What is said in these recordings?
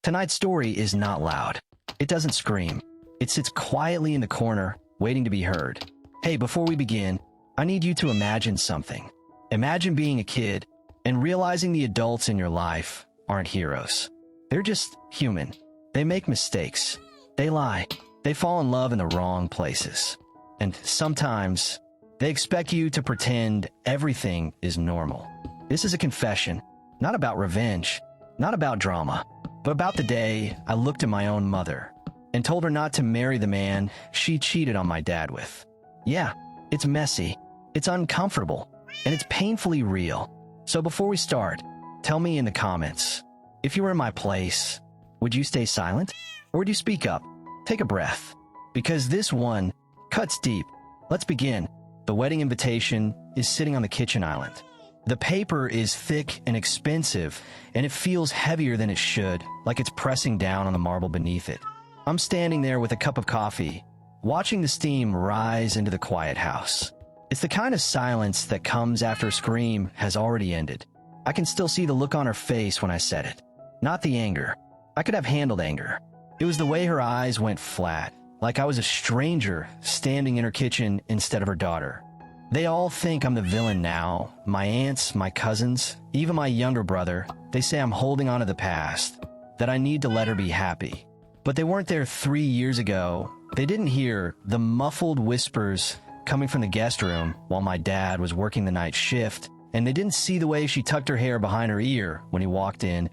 Tonight's story is not loud. It doesn't scream. It sits quietly in the corner, waiting to be heard. Hey, before we begin, I need you to imagine something. Imagine being a kid and realizing the adults in your life aren't heroes. They're just human. They make mistakes. They lie. They fall in love in the wrong places. And sometimes, they expect you to pretend everything is normal. This is a confession, not about revenge, not about drama, but about the day I looked at my own mother and told her not to marry the man she cheated on my dad with. Yeah, it's messy, it's uncomfortable, and it's painfully real. So before we start, tell me in the comments, if you were in my place, would you stay silent? Or would you speak up? Take a breath. Because this one cuts deep. Let's begin. The wedding invitation is sitting on the kitchen island. The paper is thick and expensive, and it feels heavier than it should, like it's pressing down on the marble beneath it. I'm standing there with a cup of coffee, watching the steam rise into the quiet house. It's the kind of silence that comes after a scream has already ended. I can still see the look on her face when I said it. Not the anger. I could have handled anger. It was the way her eyes went flat, like I was a stranger standing in her kitchen instead of her daughter. They all think I'm the villain now. My aunts, my cousins, even my younger brother, they say I'm holding on to the past, that I need to let her be happy. But they weren't there 3 years ago. They didn't hear the muffled whispers coming from the guest room while my dad was working the night shift, and they didn't see the way she tucked her hair behind her ear when he walked in,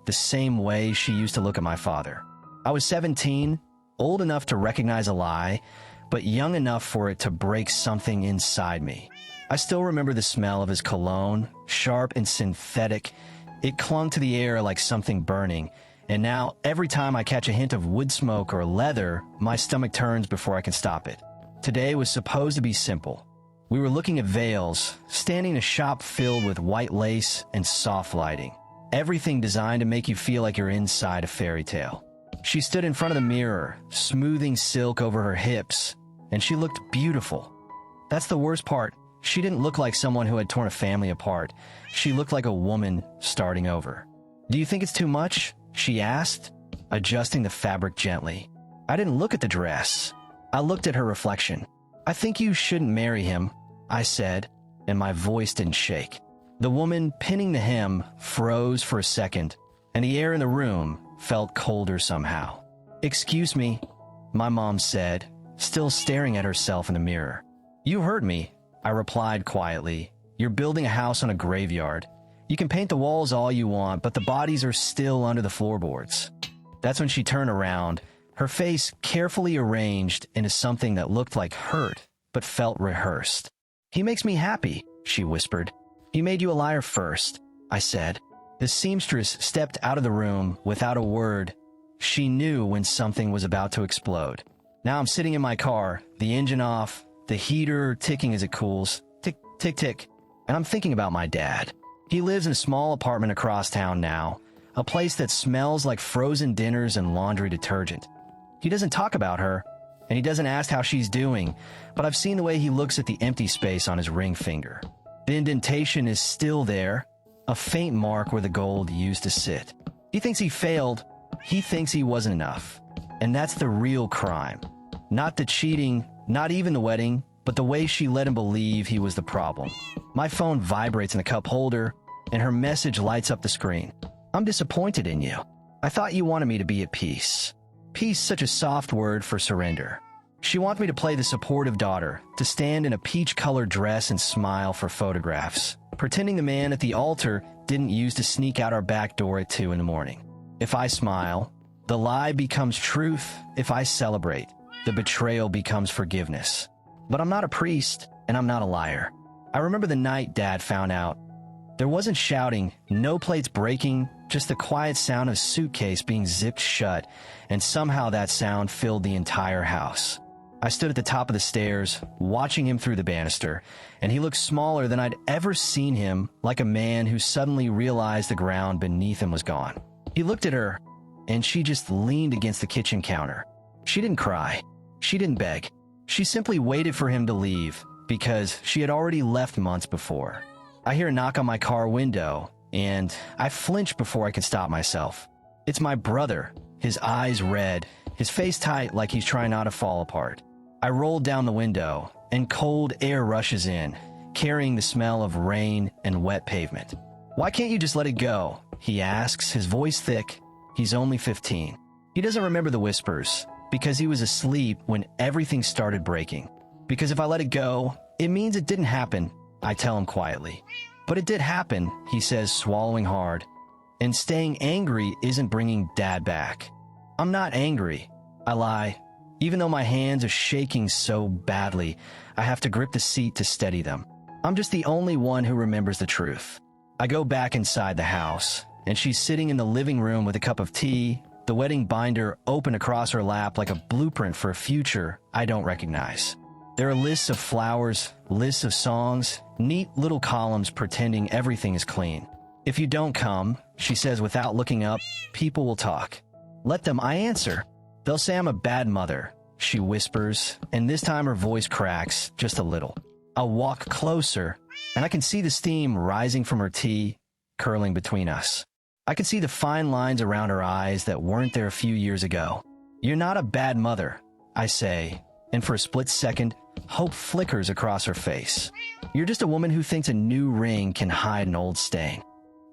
the same way she used to look at my father. I was 17, old enough to recognize a lie, but young enough for it to break something inside me. I still remember the smell of his cologne, sharp and synthetic. It clung to the air like something burning, and now every time I catch a hint of wood smoke or leather, my stomach turns before I can stop it. Today was supposed to be simple. We were looking at veils, standing in a shop filled with white lace and soft lighting. Everything designed to make you feel like you're inside a fairy tale. She stood in front of the mirror, smoothing silk over her hips, and she looked beautiful. That's the worst part. She didn't look like someone who had torn a family apart. She looked like a woman starting over. "Do you think it's too much?" she asked, adjusting the fabric gently. I didn't look at the dress. I looked at her reflection. "I think you shouldn't marry him," I said, and my voice didn't shake. The woman pinning the hem froze for a second, and the air in the room felt colder somehow. "Excuse me," my mom said, still staring at herself in the mirror. "You heard me," I replied quietly. "You're building a house on a graveyard. You can paint the walls all you want, but the bodies are still under the floorboards." That's when she turned around, her face carefully arranged into something that looked like hurt, but felt rehearsed. "He makes me happy," she whispered. "He made you a liar first," I said. The seamstress stepped out of the room without a word. She knew when something was about to explode. Now I'm sitting in my car, the engine off, the heater ticking as it cools. Tick, tick, tick. And I'm thinking about my dad. He lives in a small apartment across town now, a place that smells like frozen dinners and laundry detergent. He doesn't talk about her, and he doesn't ask how she's doing, but I've seen the way he looks at the empty space on his ring finger. The indentation is still there, a faint mark where the gold used to sit. He thinks he failed. He thinks he wasn't enough. And that's the real crime. Not the cheating, not even the wedding, but the way she let him believe he was the problem. My phone vibrates in the cup holder, and her message lights up the screen. "I'm disappointed in you. I thought you wanted me to be at peace." Peace, such a soft word for surrender. She wants me to play the supportive daughter, to stand in a peach-colored dress and smile for photographs, pretending the man at the altar didn't use to sneak out our back door at 2 in the morning. If I smile, the lie becomes truth. If I celebrate, the betrayal becomes forgiveness. But I'm not a priest, and I'm not a liar. I remember the night Dad found out. There wasn't shouting, no plates breaking, just the quiet sound of a suitcase being zipped shut, and somehow that sound filled the entire house. I stood at the top of the stairs, watching him through the banister, and he looked smaller than I'd ever seen him, like a man who suddenly realized the ground beneath him was gone. He looked at her, and she just leaned against the kitchen counter. She didn't cry. She didn't beg. She simply waited for him to leave, because she had already left months before. I hear a knock on my car window, and I flinch before I can stop myself. It's my brother, his eyes red, his face tight like he's trying not to fall apart. I roll down the window, and cold air rushes in, carrying the smell of rain and wet pavement. "Why can't you just let it go?" he asks, his voice thick. He's only 15. He doesn't remember the whispers, because he was asleep when everything started breaking. "Because if I let it go, it means it didn't happen," I tell him quietly. "But it did happen," he says, swallowing hard. "And staying angry isn't bringing Dad back." "I'm not angry," I lie. Even though my hands are shaking so badly, I have to grip the seat to steady them. I'm just the only one who remembers the truth. I go back inside the house, and she's sitting in the living room with a cup of tea, the wedding binder open across her lap like a blueprint for a future I don't recognize. There are lists of flowers, lists of songs, neat little columns pretending everything is clean. "If you don't come," she says without looking up, "people will talk." "Let them," I answer. "They'll say I'm a bad mother," she whispers, and this time her voice cracks just a little. I walk closer, and I can see the steam rising from her tea, curling between us. I can see the fine lines around her eyes that weren't there a few years ago. "You're not a bad mother," I say, and for a split second, hope flickers across her face. "You're just a woman who thinks a new ring can hide an old stain."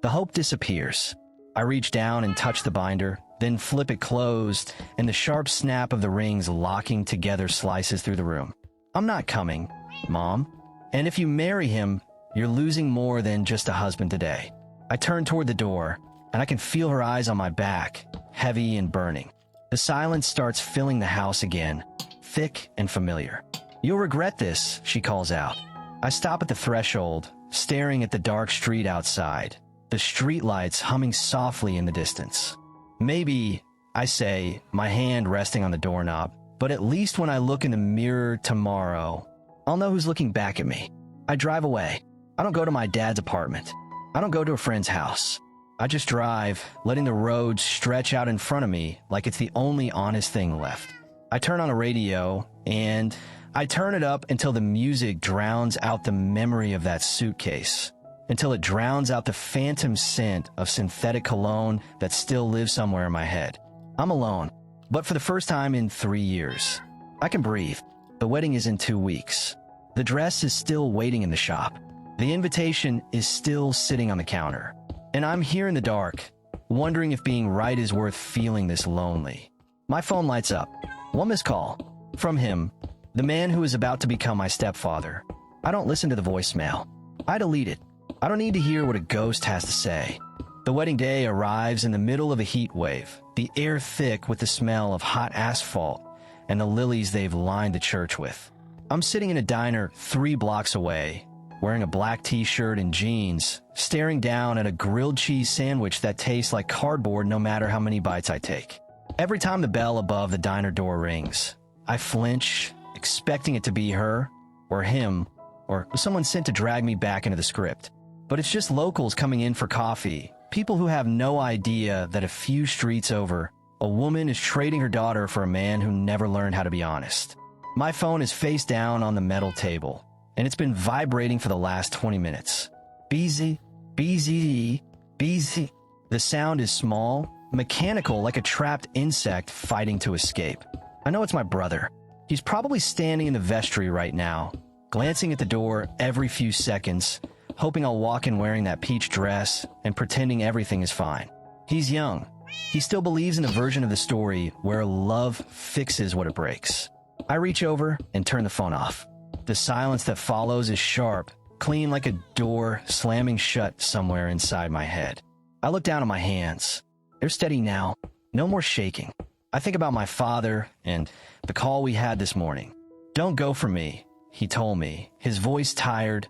The hope disappears. I reach down and touch the binder, then flip it closed, and the sharp snap of the rings locking together slices through the room. "I'm not coming, Mom. And if you marry him, you're losing more than just a husband today." I turn toward the door, and I can feel her eyes on my back, heavy and burning. The silence starts filling the house again, thick and familiar. "You'll regret this," she calls out. I stop at the threshold, staring at the dark street outside, the streetlights humming softly in the distance. "Maybe," I say, my hand resting on the doorknob, "but at least when I look in the mirror tomorrow, I'll know who's looking back at me." I drive away. I don't go to my dad's apartment. I don't go to a friend's house. I just drive, letting the road stretch out in front of me like it's the only honest thing left. I turn on a radio, and I turn it up until the music drowns out the memory of that suitcase, until it drowns out the phantom scent of synthetic cologne that still lives somewhere in my head. I'm alone, but for the first time in 3 years. I can breathe. The wedding is in 2 weeks. The dress is still waiting in the shop. The invitation is still sitting on the counter. And I'm here in the dark, wondering if being right is worth feeling this lonely. My phone lights up. One missed call. From him, the man who is about to become my stepfather. I don't listen to the voicemail. I delete it. I don't need to hear what a ghost has to say. The wedding day arrives in the middle of a heat wave, the air thick with the smell of hot asphalt and the lilies they've lined the church with. I'm sitting in a diner 3 blocks away, wearing a black t-shirt and jeans, staring down at a grilled cheese sandwich that tastes like cardboard no matter how many bites I take. Every time the bell above the diner door rings, I flinch, expecting it to be her, or him, or someone sent to drag me back into the script. But it's just locals coming in for coffee, people who have no idea that a few streets over, a woman is trading her daughter for a man who never learned how to be honest. My phone is face down on the metal table, and it's been vibrating for the last 20 minutes. Busy, busy, busy. The sound is small, mechanical like a trapped insect fighting to escape. I know it's my brother. He's probably standing in the vestry right now, glancing at the door every few seconds, hoping I'll walk in wearing that peach dress and pretending everything is fine. He's young. He still believes in the version of the story where love fixes what it breaks. I reach over and turn the phone off. The silence that follows is sharp, clean like a door slamming shut somewhere inside my head. I look down at my hands. They're steady now. No more shaking. I think about my father and the call we had this morning. "Don't go for me," he told me, his voice tired,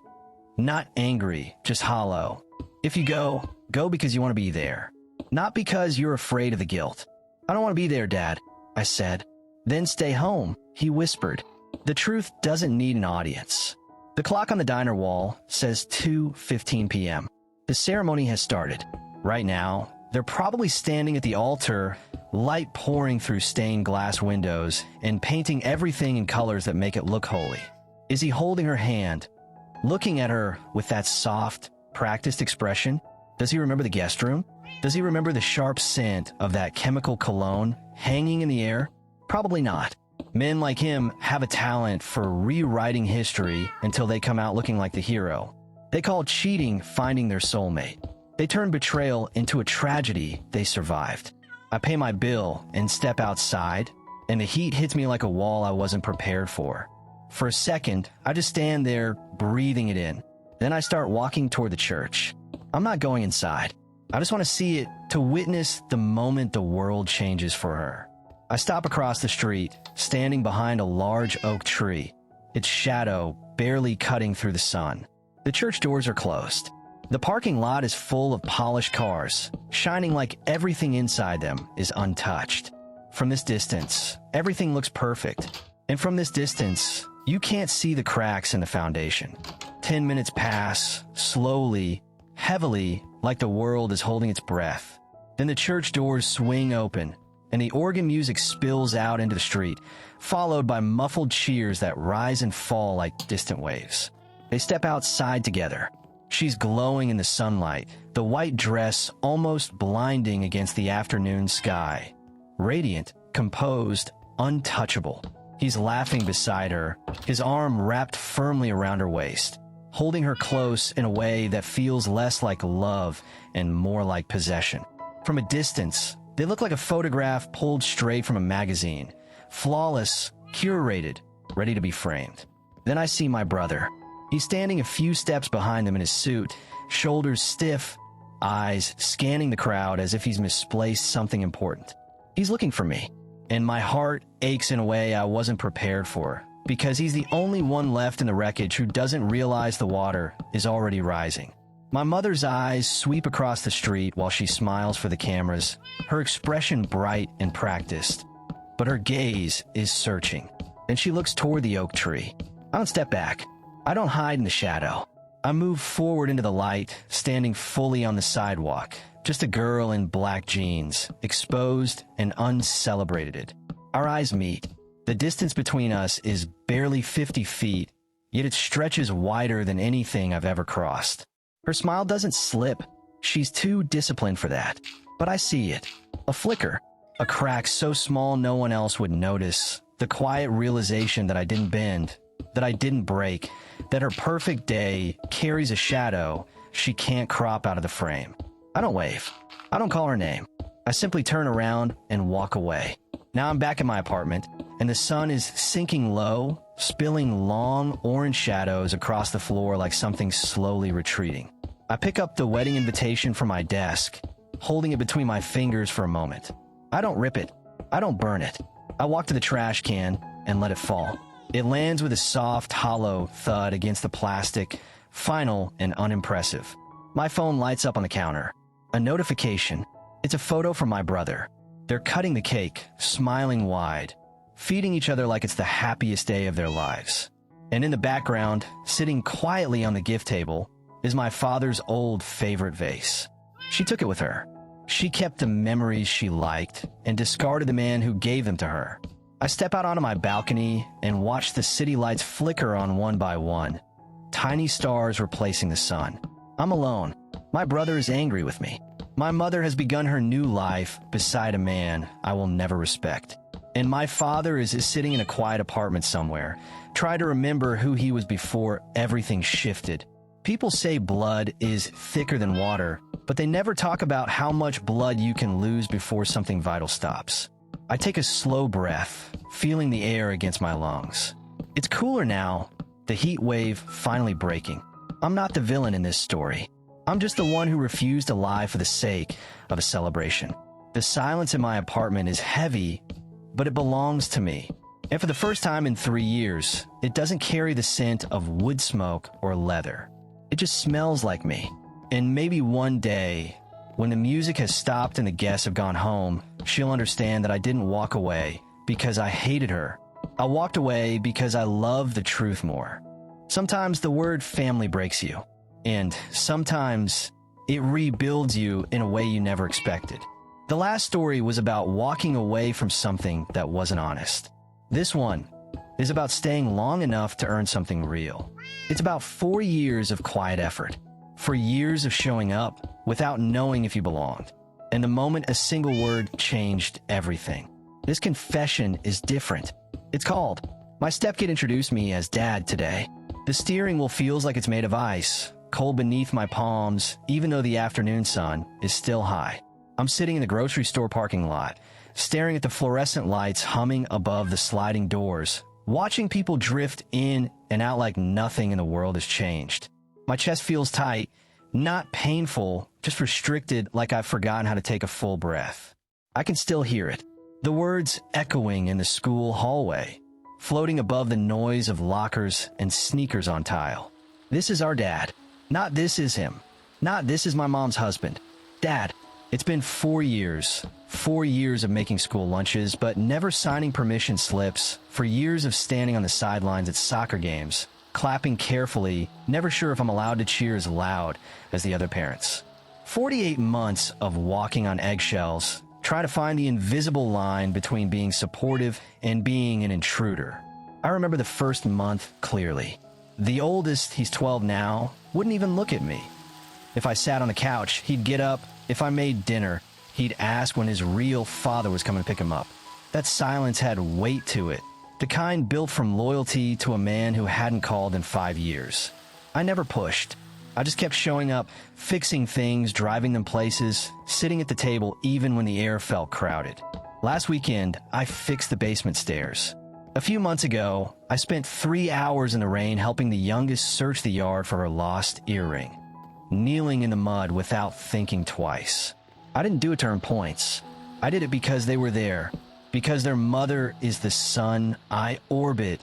not angry, just hollow. "If you go, go because you want to be there. Not because you're afraid of the guilt." "I don't want to be there, Dad," I said. "Then stay home," he whispered. The truth doesn't need an audience. The clock on the diner wall says 2:15 p.m. The ceremony has started. Right now, they're probably standing at the altar, light pouring through stained glass windows and painting everything in colors that make it look holy. Is he holding her hand, looking at her with that soft, practiced expression? Does he remember the guest room? Does he remember the sharp scent of that chemical cologne hanging in the air? Probably not. Men like him have a talent for rewriting history until they come out looking like the hero. They call cheating finding their soulmate. They turn betrayal into a tragedy they survived. I pay my bill and step outside, and the heat hits me like a wall I wasn't prepared for. For a second, I just stand there, breathing it in. Then I start walking toward the church. I'm not going inside. I just want to see it, to witness the moment the world changes for her. I stop across the street, standing behind a large oak tree, its shadow barely cutting through the sun. The church doors are closed. The parking lot is full of polished cars, shining like everything inside them is untouched. From this distance, everything looks perfect. And from this distance, you can't see the cracks in the foundation. 10 minutes pass, slowly, heavily, like the world is holding its breath. Then the church doors swing open, and the organ music spills out into the street, followed by muffled cheers that rise and fall like distant waves. They step outside together. She's glowing in the sunlight, the white dress almost blinding against the afternoon sky. Radiant, composed, untouchable. He's laughing beside her, his arm wrapped firmly around her waist, holding her close in a way that feels less like love and more like possession. From a distance, they look like a photograph pulled straight from a magazine, flawless, curated, ready to be framed. Then I see my brother. He's standing a few steps behind them in his suit, shoulders stiff, eyes scanning the crowd as if he's misplaced something important. He's looking for me, and my heart aches in a way I wasn't prepared for, because he's the only one left in the wreckage who doesn't realize the water is already rising. My mother's eyes sweep across the street while she smiles for the cameras, her expression bright and practiced. But her gaze is searching. Then she looks toward the oak tree. I don't step back. I don't hide in the shadow. I move forward into the light, standing fully on the sidewalk. Just a girl in black jeans, exposed and uncelebrated. Our eyes meet. The distance between us is barely 50 feet, yet it stretches wider than anything I've ever crossed. Her smile doesn't slip. She's too disciplined for that. But I see it. A flicker. A crack so small no one else would notice. The quiet realization that I didn't bend, that I didn't break, that her perfect day carries a shadow she can't crop out of the frame. I don't wave. I don't call her name. I simply turn around and walk away. Now I'm back in my apartment, and the sun is sinking low, spilling long orange shadows across the floor like something slowly retreating. I pick up the wedding invitation from my desk, holding it between my fingers for a moment. I don't rip it. I don't burn it. I walk to the trash can and let it fall. It lands with a soft, hollow thud against the plastic, final and unimpressive. My phone lights up on the counter. A notification. It's a photo from my brother. They're cutting the cake, smiling wide, feeding each other like it's the happiest day of their lives. And in the background, sitting quietly on the gift table, is my father's old favorite vase. She took it with her. She kept the memories she liked and discarded the man who gave them to her. I step out onto my balcony and watch the city lights flicker on one by one, tiny stars replacing the sun. I'm alone. My brother is angry with me. My mother has begun her new life beside a man I will never respect. And my father is sitting in a quiet apartment somewhere, trying to remember who he was before everything shifted. People say blood is thicker than water, but they never talk about how much blood you can lose before something vital stops. I take a slow breath, feeling the air against my lungs. It's cooler now, the heat wave finally breaking. I'm not the villain in this story. I'm just the one who refused to lie for the sake of a celebration. The silence in my apartment is heavy, but it belongs to me. And for the first time in 3 years, it doesn't carry the scent of wood smoke or leather. It just smells like me. And maybe one day, when the music has stopped and the guests have gone home, she'll understand that I didn't walk away because I hated her. I walked away because I love the truth more. Sometimes the word family breaks you, and sometimes it rebuilds you in a way you never expected. The last story was about walking away from something that wasn't honest. This one is about staying long enough to earn something real. It's about 4 years of quiet effort, for years of showing up without knowing if you belonged. and the moment a single word changed everything. This confession is different. It's called. My stepkid introduced me as Dad today. The steering wheel feels like it's made of ice, cold beneath my palms, even though the afternoon sun is still high. I'm sitting in the grocery store parking lot, staring at the fluorescent lights humming above the sliding doors, watching people drift in and out like nothing in the world has changed. My chest feels tight, not painful, just restricted, like I've forgotten how to take a full breath. I can still hear it. The words echoing in the school hallway, floating above the noise of lockers and sneakers on tile. This is our dad. Not this is him. Not this is my mom's husband. Dad, it's been 4 years. 4 years of making school lunches, but never signing permission slips. For years of standing on the sidelines at soccer games, clapping carefully, never sure if I'm allowed to cheer as loud as the other parents. 48 months of walking on eggshells, try to find the invisible line between being supportive and being an intruder. I remember the first month clearly. The oldest, he's 12 now, wouldn't even look at me. If I sat on the couch, he'd get up. If I made dinner, he'd ask when his real father was coming to pick him up. That silence had weight to it, the kind built from loyalty to a man who hadn't called in 5 years. I never pushed. I just kept showing up, fixing things, driving them places, sitting at the table even when the air felt crowded. Last weekend, I fixed the basement stairs. A few months ago, I spent 3 hours in the rain helping the youngest search the yard for her lost earring, kneeling in the mud without thinking twice. I didn't do it to earn points. I did it because they were there, because their mother is the sun I orbit,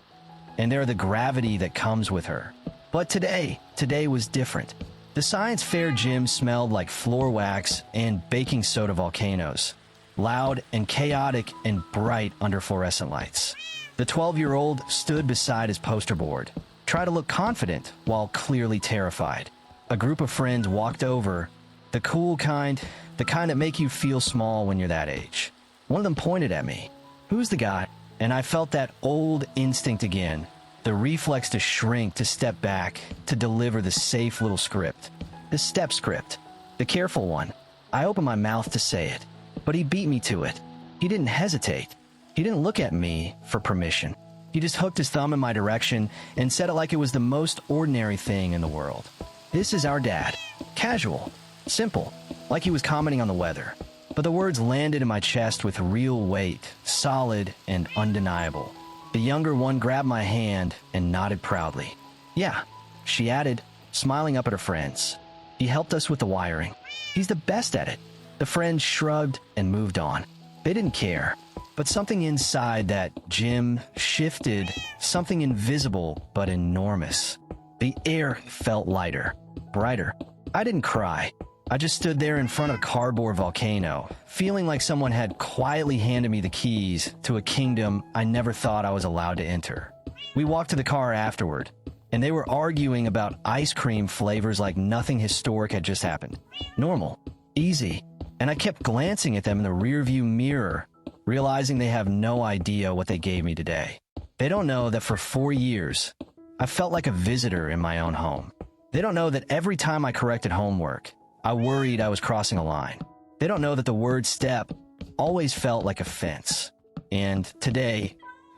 and they're the gravity that comes with her. But today was different. The science fair gym smelled like floor wax and baking soda volcanoes, loud and chaotic and bright under fluorescent lights. The 12-year-old stood beside his poster board, tried to look confident while clearly terrified. A group of friends walked over, the cool kind, the kind that make you feel small when you're that age. One of them pointed at me. "Who's the guy?" And I felt that old instinct again. The reflex to shrink, to step back, to deliver the safe little script. The step script. The careful one. I opened my mouth to say it, but he beat me to it. He didn't hesitate. He didn't look at me for permission. He just hooked his thumb in my direction and said it like it was the most ordinary thing in the world. This is our dad. Casual. Simple. Like he was commenting on the weather. But the words landed in my chest with real weight, solid and undeniable. The younger one grabbed my hand and nodded proudly. "Yeah," she added, smiling up at her friends. "He helped us with the wiring. He's the best at it." The friends shrugged and moved on. They didn't care. But something inside that gym shifted, something invisible but enormous. The air felt lighter, brighter. I didn't cry. I just stood there in front of a cardboard volcano, feeling like someone had quietly handed me the keys to a kingdom I never thought I was allowed to enter. We walked to the car afterward, and they were arguing about ice cream flavors like nothing historic had just happened. Normal. Easy. And I kept glancing at them in the rearview mirror, realizing they have no idea what they gave me today. They don't know that for 4 years, I felt like a visitor in my own home. They don't know that every time I corrected homework, I worried I was crossing a line. They don't know that the word step always felt like a fence. And today,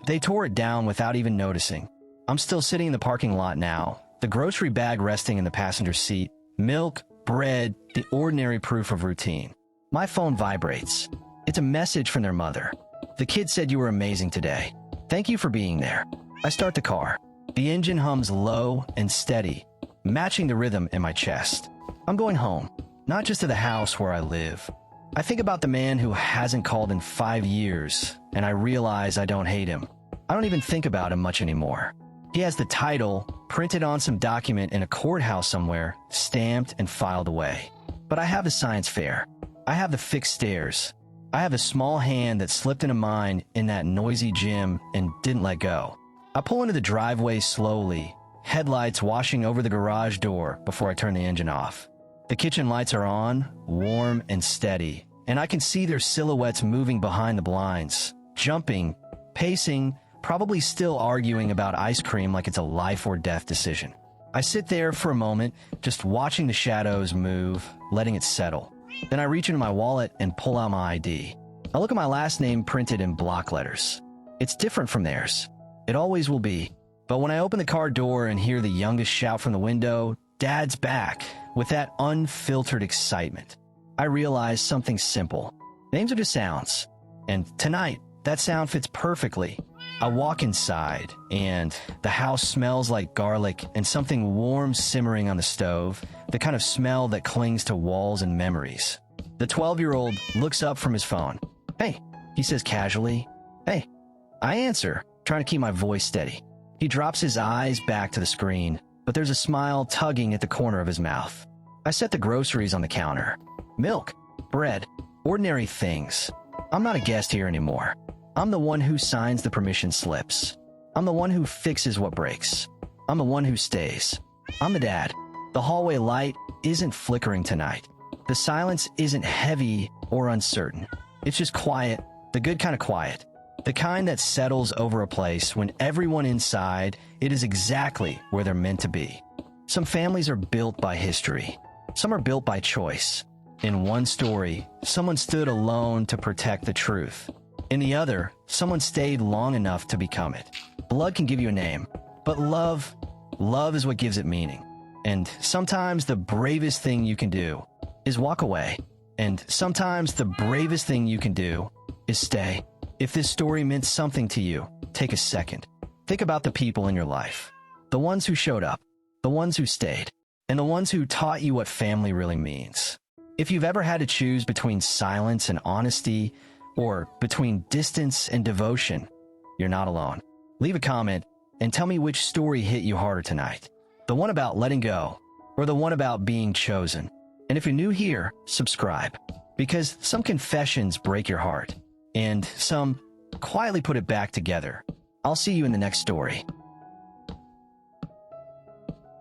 they tore it down without even noticing. I'm still sitting in the parking lot now, the grocery bag resting in the passenger seat, milk, bread, the ordinary proof of routine. My phone vibrates. It's a message from their mother. "The kid said you were amazing today. Thank you for being there." I start the car. The engine hums low and steady, matching the rhythm in my chest. I'm going home, not just to the house where I live. I think about the man who hasn't called in 5 years, and I realize I don't hate him. I don't even think about him much anymore. He has the title printed on some document in a courthouse somewhere, stamped and filed away. But I have the science fair. I have the fixed stairs. I have a small hand that slipped into mine in that noisy gym and didn't let go. I pull into the driveway slowly, headlights washing over the garage door before I turn the engine off. The kitchen lights are on, warm and steady, and I can see their silhouettes moving behind the blinds, jumping, pacing, probably still arguing about ice cream like it's a life or death decision. I sit there for a moment, just watching the shadows move, letting it settle. Then I reach into my wallet and pull out my ID. I look at my last name printed in block letters. It's different from theirs. It always will be. But when I open the car door and hear the youngest shout from the window, Dad's back, with that unfiltered excitement, I realize something simple. Names are just sounds. And tonight, that sound fits perfectly. I walk inside, and the house smells like garlic and something warm simmering on the stove, the kind of smell that clings to walls and memories. The 12-year-old looks up from his phone. "Hey," he says casually. "Hey." I answer, trying to keep my voice steady. He drops his eyes back to the screen, but there's a smile tugging at the corner of his mouth. I set the groceries on the counter. Milk, bread, ordinary things. I'm not a guest here anymore. I'm the one who signs the permission slips. I'm the one who fixes what breaks. I'm the one who stays. I'm the dad. The hallway light isn't flickering tonight. The silence isn't heavy or uncertain. It's just quiet, the good kind of quiet. The kind that settles over a place when everyone inside it is exactly where they're meant to be. Some families are built by history. Some are built by choice. In one story, someone stood alone to protect the truth. In the other, someone stayed long enough to become it. Blood can give you a name, but love is what gives it meaning. And sometimes the bravest thing you can do is walk away. And sometimes the bravest thing you can do is stay. If this story meant something to you, take a second. Think about the people in your life. The ones who showed up, the ones who stayed, and the ones who taught you what family really means. If you've ever had to choose between silence and honesty, or between distance and devotion, you're not alone. Leave a comment and tell me which story hit you harder tonight. The one about letting go, or the one about being chosen. And if you're new here, subscribe. Because some confessions break your heart, and some quietly put it back together. I'll see you in the next story.